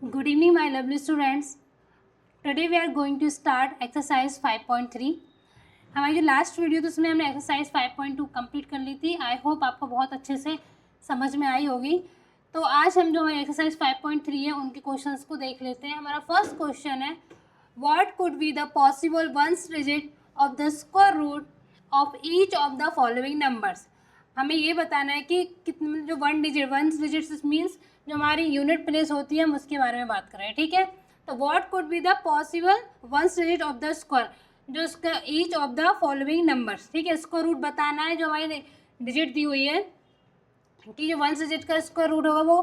Good evening, my lovely students. Today we are going to start exercise 5.3. हमारी जो last video थी उसमें हमने एक्सरसाइज 5.2 कंप्लीट कर ली थी. आई होप आपको बहुत अच्छे से समझ में आई होगी. तो आज हम जो हमारी एक्सरसाइज 5.3 है उनके क्वेश्चंस को देख लेते हैं. हमारा फर्स्ट क्वेश्चन है, what could be the possible ones digit of the square root of each of the following numbers. हमें ये बताना है कि कितने जो वंस डिजिट मीन्स जो हमारी यूनिट प्लेस होती है हम उसके बारे में बात कर रहे हैं. ठीक है, तो what could be the possible ones digit of the square, जो इसका each of the following numbers. ठीक है, स्क्वायर रूट बताना है जो हमारी डिजिट दी हुई है कि जो वंस डिजिट का स्क्वायर रूट होगा वो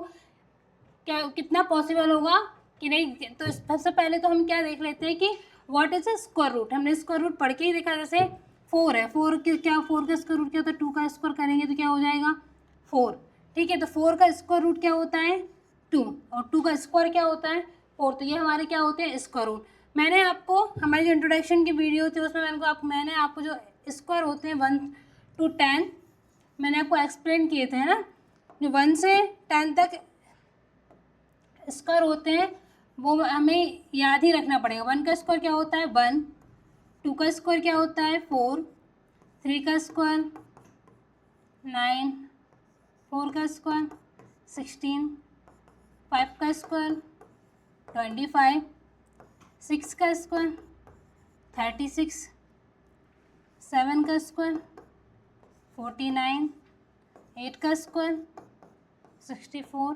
क्या कितना पॉसिबल होगा कि नहीं. तो सबसे पहले तो हम क्या देख लेते हैं कि what is a square root. हमने स्क्वायर रूट पढ़ के ही देखा. जैसे 4 है, 4 का स्क्वायर रूट क्या होता है, 2 का स्क्वायर करेंगे तो क्या हो जाएगा 4. ठीक है, तो 4 का स्क्वायर रूट क्या होता है 2 और 2 का स्क्वायर क्या होता है 4. तो ये हमारे क्या होते हैं स्क्वायर रूट. मैंने आपको हमारी जो इंट्रोडक्शन की वीडियो थी उसमें मैंने आपको जो स्क्वायर होते हैं 1 to 10 मैंने आपको एक्सप्लेन किए थे, है ना. जो 1 से 10 तक स्क्वायर होते हैं वो हमें याद ही रखना पड़ेगा. 1 का स्क्वायर क्या होता है 1, 2 का स्क्वायर क्या होता है 4, 3 का स्क्वायर 9, 4 का स्क्वायर 16, 5 का स्क्वायर 25, 6 का स्क्वायर 36, 7 का स्क्वायर 49, 8 का स्क्वायर 64,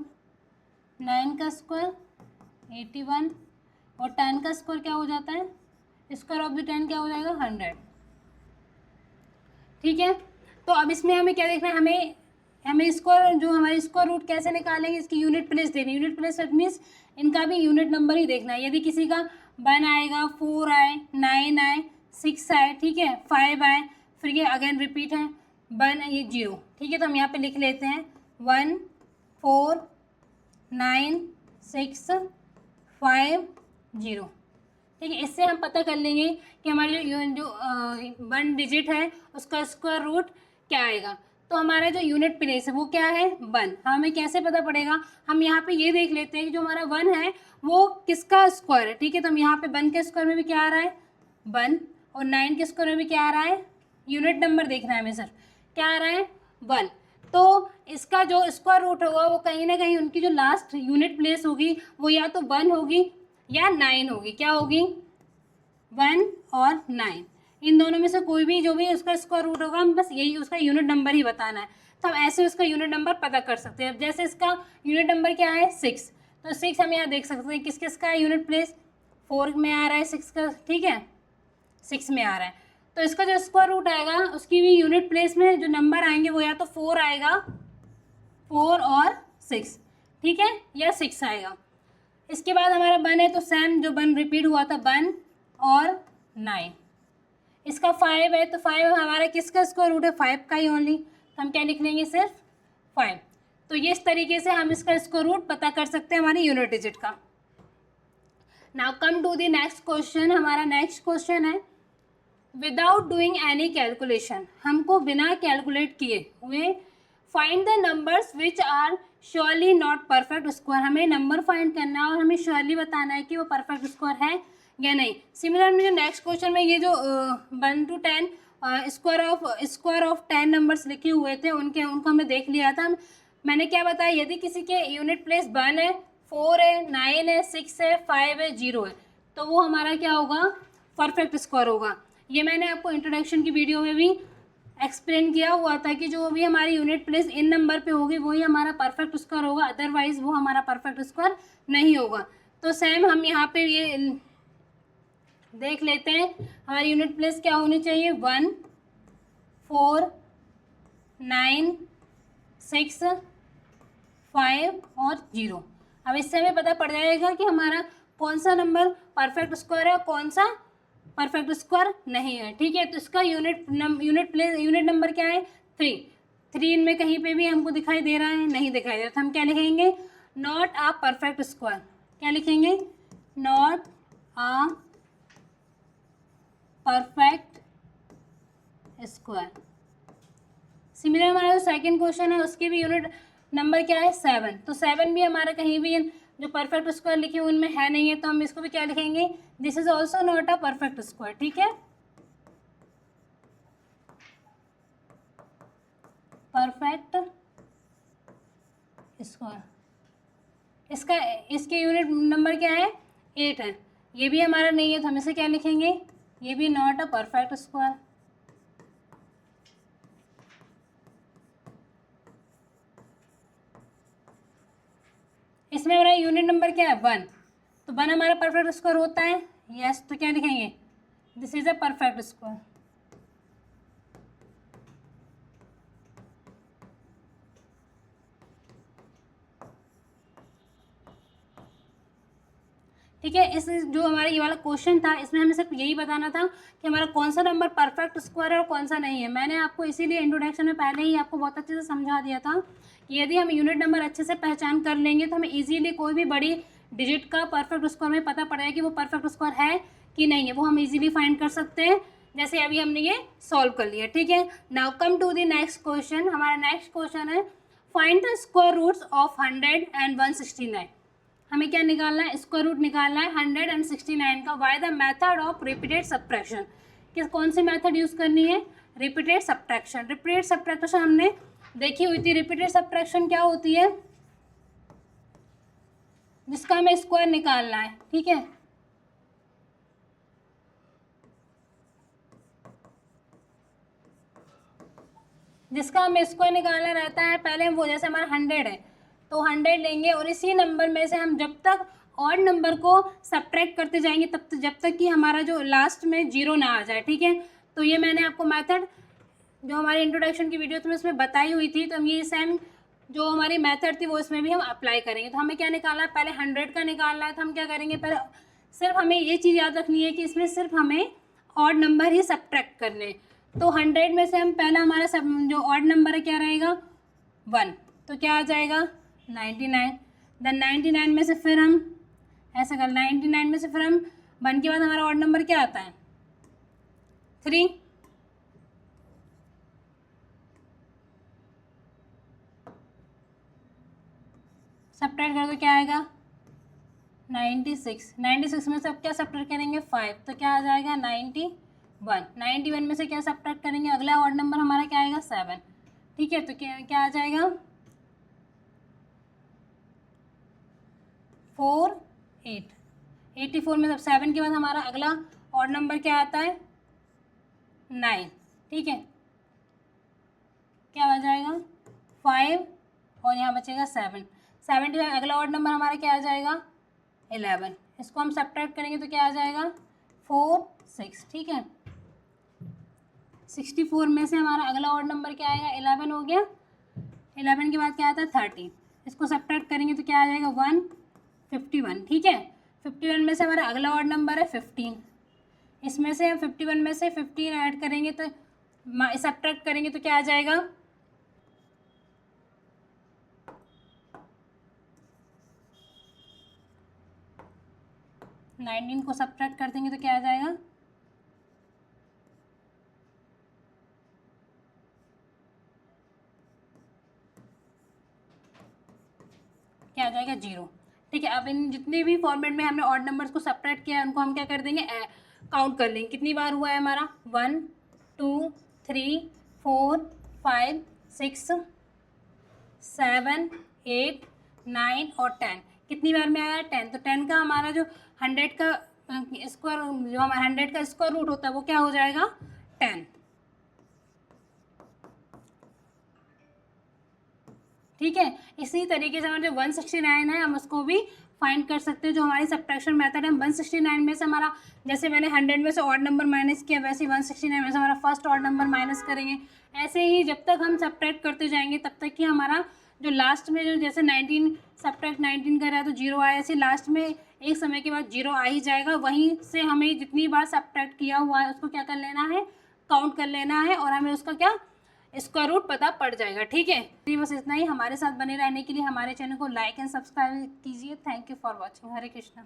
9 का स्क्वायर 81 और 10 का स्क्वायर क्या हो जाता है, स्क्वायर ऑफ द 10 क्या हो जाएगा 100. ठीक है, तो अब इसमें हमें क्या देखना है, हमें स्क्वायर जो हमारे स्क्वायर रूट कैसे निकालेंगे, इसकी यूनिट प्लेस देखनी. यूनिट प्लेस मीन्स इनका भी यूनिट नंबर ही देखना है. यदि किसी का 1 आएगा, 4 आए, 9 आए, 6 आए, ठीक है, 5 आए, फिर ये अगेन रिपीट है 1, ये 0. ठीक है, तो हम यहाँ पे लिख लेते हैं 1 4 9 6 5 0. ठीक है, इससे हम पता कर लेंगे कि हमारी जो 1 डिजिट है उसका स्क्वायर रूट क्या आएगा. तो हमारा जो यूनिट प्लेस है वो क्या है 1. हमें कैसे पता पड़ेगा, हम यहाँ पे ये देख लेते हैं कि जो हमारा 1 है वो किसका स्क्वायर है. ठीक है, तो हम यहाँ पे 1 के स्क्वायर में भी क्या आ रहा है 1 और 9 के स्क्वायर में भी क्या आ रहा है, यूनिट नंबर देखना है हमें सर, क्या आ रहा है 1. तो इसका जो स्क्वायर रूट होगा वो कहीं ना कहीं उनकी जो लास्ट यूनिट प्लेस होगी वो या तो 1 होगी या 9 होगी. क्या होगी 1 और 9, इन दोनों में से कोई भी जो भी उसका स्क्वायर रूट होगा हम बस यही उसका यूनिट नंबर ही बताना है. तो हम ऐसे उसका यूनिट नंबर पता कर सकते हैं. अब जैसे इसका यूनिट नंबर क्या है 6, तो 6 हम यहाँ देख सकते हैं किस किस का है यूनिट प्लेस, 4 में आ रहा है 6 का. ठीक है, 6 में आ रहा है. तो इसका जो स्क्वायर रूट आएगा उसकी भी यूनिट प्लेस में जो नंबर आएंगे वो या तो 4 आएगा, 4 और 6, ठीक है, या 6 आएगा. इसके बाद हमारा 1 है तो सेम जो 1 रिपीट हुआ था 1 और 9. इसका 5 है तो 5 हमारा किसका स्क्वायर रूट है 5 का ही ओनली, तो हम क्या लिख लेंगे सिर्फ 5. तो ये इस तरीके से हम इसका स्क्वायर रूट पता कर सकते हैं हमारी यूनिट डिजिट का. Now come to the next question. हमारा नेक्स्ट क्वेश्चन है, विदाउट डूइंग एनी कैलकुलेशन, हमको बिना कैलकुलेट किए हुए find the numbers which are surely not perfect square. हमें नंबर फाइंड करना है और हमें श्योरली बताना है कि वो परफेक्ट स्क्वायर है या नहीं. सिमिलर में जो नेक्स्ट क्वेश्चन में ये जो 1 to 10 स्क्वायर ऑफ 10 नंबर्स लिखे हुए थे उनको हमने देख लिया था. मैंने क्या बताया, यदि किसी के यूनिट प्लेस 1 है, 4 है, 9 है, 6 है, 5 है, 0 है, तो वो हमारा क्या होगा परफेक्ट स्क्वायर होगा. ये मैंने आपको इंट्रोडक्शन की वीडियो में भी एक्सप्लेन किया हुआ था कि जो भी हमारी यूनिट प्लेस इन नंबर पे होगी वही हमारा परफेक्ट स्क्वायर होगा, अदरवाइज वो हमारा परफेक्ट स्क्वायर नहीं होगा. तो सेम हम यहाँ पे ये देख लेते हैं हमारी यूनिट प्लेस क्या होनी चाहिए 1 4 9 6 5 और 0. अब इससे हमें पता पड़ जाएगा कि हमारा कौन सा नंबर परफेक्ट स्क्वायर है और कौन सा परफेक्ट स्क्वायर नहीं है. ठीक है, तो इसका यूनिट नंबर क्या है 3. इनमें कहीं पे भी हमको दिखाई दे रहा है, नहीं दिखाई दे रहा, तो हम क्या लिखेंगे नॉट अ परफेक्ट स्क्वायर. क्या लिखेंगे not a perfect square. Similar हमारा जो सेकंड क्वेश्चन है उसकी भी यूनिट नंबर क्या है 7, तो 7 भी हमारा कहीं भी जो परफेक्ट स्क्वायर लिखे हुए उनमें है नहीं है, तो हम इसको भी क्या लिखेंगे, this is also not a perfect square. ठीक है, परफेक्ट स्क्वायर, इसके यूनिट नंबर क्या है, 8 है। ये भी हमारा नहीं है तो हम इसे क्या लिखेंगे, ये भी नॉट अ परफेक्ट स्क्वायर। इसमें हमारा यूनिट नंबर क्या है, 1, तो 1 हमारा परफेक्ट स्क्वायर होता है, यस, तो क्या लिखेंगे, this is a perfect square. ठीक है, इस जो हमारा ये वाला क्वेश्चन था इसमें हमें सिर्फ यही बताना था कि हमारा कौन सा नंबर परफेक्ट स्क्वायर है और कौन सा नहीं है। मैंने आपको इसीलिए इंट्रोडक्शन में पहले ही आपको बहुत अच्छे से समझा दिया था कि यदि हम यूनिट नंबर अच्छे से पहचान कर लेंगे तो हमें इजीली कोई भी बड़ी डिजिट का परफेक्ट स्क्वायर में पता पड़ेगा कि वो परफेक्ट स्क्वायर है कि नहीं है, वो हम इजीली फाइंड कर सकते हैं, जैसे अभी हमने ये सॉल्व कर लिया। ठीक है, now come to the next question. हमारा नेक्स्ट क्वेश्चन है find the square roots of 100 and 169। हमें क्या निकालना है, स्क्वायर रूट निकालना है 100 and 69 का। Why the method of repeated subtraction, किस कौन सी मेथड यूज़ करनी है, रिपीटेड सब्ट्रैक्शन। रिपीटेड सब्ट्रैक्शन हमने देखी हुई थी। रिपीटेड सब्ट्रैक्शन क्या होती है, जिसका हमें स्क्वायर निकालना है। ठीक है, जिसका हमें स्क्वायर निकालना रहता है, पहले हम वो, जैसे हमारा 100 है तो 100 लेंगे और इसी नंबर में से हम जब तक ऑड नंबर को सब्ट्रैक्ट करते जाएंगे जब तक कि हमारा जो लास्ट में 0 ना आ जाए। ठीक है, तो ये मैंने आपको मेथड जो हमारी इंट्रोडक्शन की वीडियो में उसमें बताई हुई थी, तो हम ये सेम जो हमारी मेथड थी वो इसमें भी हम अप्लाई करेंगे। तो हमें क्या निकालना है, पहले 100 का निकालना है, तो हम क्या करेंगे, पहले सिर्फ हमें ये चीज़ याद रखनी है कि इसमें सिर्फ हमें ऑड नंबर ही सब्ट्रैक्ट करने। तो 100 में से हम पहला हमारा जो ऑड नंबर है क्या रहेगा, 1, तो क्या आ जाएगा 99। देन 99 में से फिर हम ऐसा कर, 99 में से फिर हम 1 के बाद हमारा ऑड नंबर क्या आता है, 3। सब्ट्रैक्ट कर दो, क्या आएगा 96। 96 में से अब क्या सब्ट्रैक्ट करेंगे, 5, तो क्या आ जाएगा 91। 91 में से क्या सब्ट्रैक्ट करेंगे, अगला ऑड नंबर हमारा क्या आएगा 7। ठीक है, तो क्या आ जाएगा 4, 8। 84 में सब 7 के बाद हमारा अगला ऑड नंबर क्या आता है 9। ठीक है, क्या आ जाएगा 5 और यहाँ बचेगा 7। 7 के अगला ऑड नंबर हमारा क्या आ जाएगा 11। इसको हम सब्ट्रैक्ट करेंगे तो क्या आ जाएगा 4, 6। ठीक है, 64 में से हमारा अगला ऑड नंबर क्या आएगा 11 हो गया। 11 के बाद क्या आता है 30। इसको सब्ट्रैक्ट करेंगे तो क्या आ जाएगा 151। ठीक है, 51 में से हमारा अगला ऑड नंबर है 15। इसमें से हम 51 में से 15 ऐड करेंगे तो सब्ट्रैक्ट करेंगे तो क्या आ जाएगा 19 को सब्ट्रैक्ट कर देंगे तो क्या आ जाएगा, क्या आ जाएगा 0। ठीक है, अब इन जितने भी फॉर्मेट में हमने ऑड नंबर्स को सब्ट्रैक्ट किया है उनको हम क्या कर देंगे, काउंट कर लेंगे कितनी बार हुआ है हमारा, 1, 2, 3, 4, 5, 6, 7, 8, 9 और 10। कितनी बार में आया 10। तो 10 का हमारा जो 100 का स्क्वायर, जो हमारा 100 का स्क्वायर रूट होता है वो क्या हो जाएगा 10। ठीक है, इसी तरीके से हमारा जो 169 है हम उसको भी फाइंड कर सकते हैं। जो हमारी सब्ट्रैक्शन मेथड है, 169 में से हमारा, जैसे मैंने 100 में से ऑड नंबर माइनस किया वैसे ही 169 में से हमारा फर्स्ट ऑड नंबर माइनस करेंगे। ऐसे ही जब तक हम सब्ट्रैक्ट करते जाएंगे तब तक कि हमारा जो लास्ट में जो जैसे 19 सब्ट्रैक्ट 19 कर रहा है तो 0 आया, ऐसे लास्ट में एक समय के बाद 0 आ ही जाएगा। वहीं से हमें जितनी बार सब्ट्रैक्ट किया हुआ है उसको क्या कर लेना है, काउंट कर लेना है और हमें उसका क्या स्क्वायर रूट पता पड़ जाएगा। ठीक है, बस इतना ही। हमारे साथ बने रहने के लिए हमारे चैनल को लाइक एंड सब्सक्राइब कीजिए। Thank you for watching. Hare Krishna.